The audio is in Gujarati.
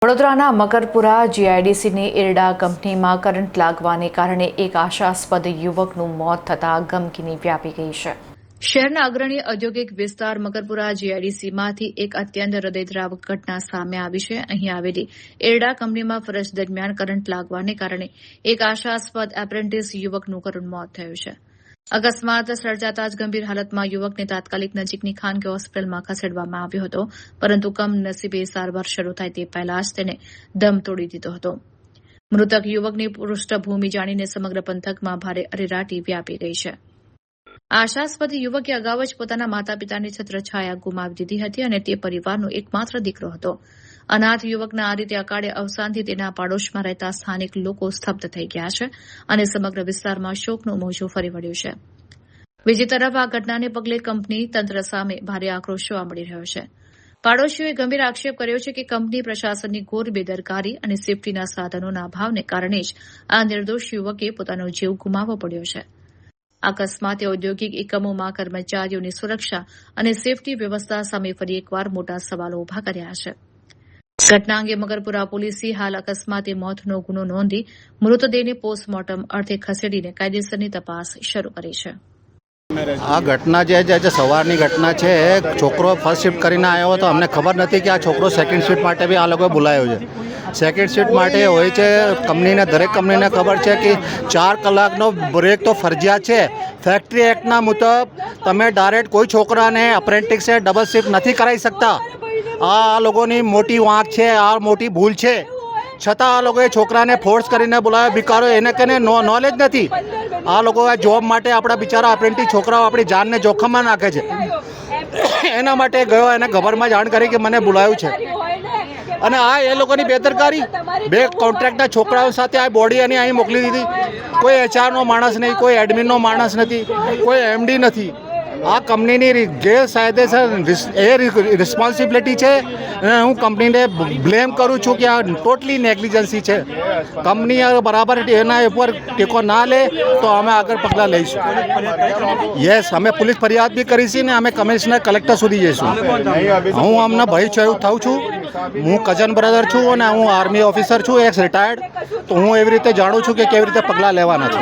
વડોદરાના મકરપુરા જીઆઈડીસીની ઇરડા કંપનીમાં કરંટ લાગવાને કારણે એક આશાસ્પદ યુવકનું મોત થતાં ગમગીની વ્યાપી ગઈ છે। શહેરના અગ્રણી ઔદ્યોગિક વિસ્તાર મકરપુરા જીઆઈડીસીમાંથી એક અત્યંત હૃદયદ્રાવક ઘટના સામે આવી છે। અહીં આવેલી ઇરડા કંપનીમાં ફરજ દરમિયાન કરંટ લાગવાને કારણે એક આશાસ્પદ એપ્રેન્ટિસ યુવકનું કરુણ મોત થયું છે। અકસ્માત સર્જાતા જ ગંભીર હાલતમાં યુવકને તાત્કાલિક નજીકની ખાનગી હોસ્પિટલમાં ખસેડવામાં આવ્યો હતો, પરંતુ કમનસીબે સારવાર શરૂ થાય તે પહેલા જ તેને દમ તોડી દીધો હતો। મૃતક યુવકની પૃષ્ઠભૂમિ જાણીને સમગ્ર પંથકમાં ભારે અરેરાટી વ્યાપી ગઈ છે। આશાસ્પદ યુવકે અગાઉ જ પોતાના માતા પિતાની છત્રછાયા ગુમાવી દીધી હતી અને તે પરિવારનો એકમાત્ર દીકરો હતો। અનાથ યુવકના આ રીતે અકાળે અવસાનથી તેના પાડોશમાં રહેતા સ્થાનિક લોકો સ્તબ્ધ થઈ ગયા છે અને સમગ્ર વિસ્તારમાં શોકનું મોજું ફરી વળ્યું છે। બીજી તરફ આ ઘટનાને પગલે કંપની તંત્ર સામે ભારે આક્રોશ જોવા મળી રહ્યો છે। પાડોશીઓએ ગંભીર આક્ષેપ કર્યો છે કે કંપની પ્રશાસનની ઘોર બેદરકારી અને સેફટીના સાધનોના અભાવને કારણે જ આ નિર્દોષ યુવકે પોતાનો જીવ ગુમાવવો પડ્યો છે। અકસ્માતે ઔદ્યોગિક એકમોમાં કર્મચારીઓની સુરક્ષા અને સેફટી વ્યવસ્થા સામે ફરી એકવાર મોટા સવાલો ઉભા કર્યા છે। ઘટના અંગે મકરપુરા પોલીસે હાલ અકસ્માતે મોતનો ગુનો નોંધી મૃતદેહને પોસ્ટમોર્ટમ અર્થે ખસેડીને કાયદેસરની તપાસ શરૂ કરી છે। આ ઘટના જે સવારની ઘટના છે, છોકરો ફર્સ્ટ શિફ્ટ કરીને આવ્યો હતો। અમને ખબર નથી કે આ છોકરો સેકન્ડ શિફ્ટ માટે બી આ લોકોએ બોલાયો છે। સેકન્ડ શિફ્ટ માટે હોય છે કંપનીને, દરેક કંપનીને ખબર છે કે 4 કલાકનો બ્રેક તો ફરજિયાત છે। ફેક્ટરી એક્ટના મુજબ તમે ડાયરેક્ટ કોઈ છોકરાને અપ્રેન્ટિસે ડબલ શિફ્ટ નથી કરાવી શકતા। આ લોકોની મોટી વાંક છે, આ મોટી ભૂલ છે, છતાં આ લોકોએ છોકરાને ફોર્સ કરીને બોલાવ્યો। બિચારો એને કને નોલેજ નથી। આ લોકો આ જોબ માટે આપણા બિચારા અપ્રેન્ટિસ છોકરાઓ આપણી જાનને જોખમમાં નાખે છે। એના માટે ગયો, એને ખબરમાં જાણ કરી કે મને બોલાવ્યું છે, અને આ એ લોકોની બેદરકારી। 2 કોન્ટ્રાક્ટના છોકરાઓ સાથે આ બોડી અને અહીં મોકલી દીધી। કોઈ એચઆરનો માણસ નહીં, કોઈ એડમિનનો માણસ નથી, કોઈ એમડી નથી। આ કંપનીની ગેરકાયદેસર એ રિસ્પોન્સિબિલિટી છે, અને હું કંપનીને બ્લેમ કરું છું કે આ ટોટલી નેગ્લિજન્સી છે। કંપની બરાબર એના ઉપર ટેકો ના લે તો અમે આગળ પગલાં લઈશું। યસ, અમે પોલીસ ફરિયાદ બી કરીશું ને અમે કમિશનર કલેક્ટર સુધી જઈશું। હું અમને ભય થઉં છું। હું કઝન બ્રધર છું અને હું આર્મી ઓફિસર છું, એક્સ રિટાયર્ડ। તો હું એવી રીતે જાણું છું કે કેવી રીતે પગલાં લેવાના છે।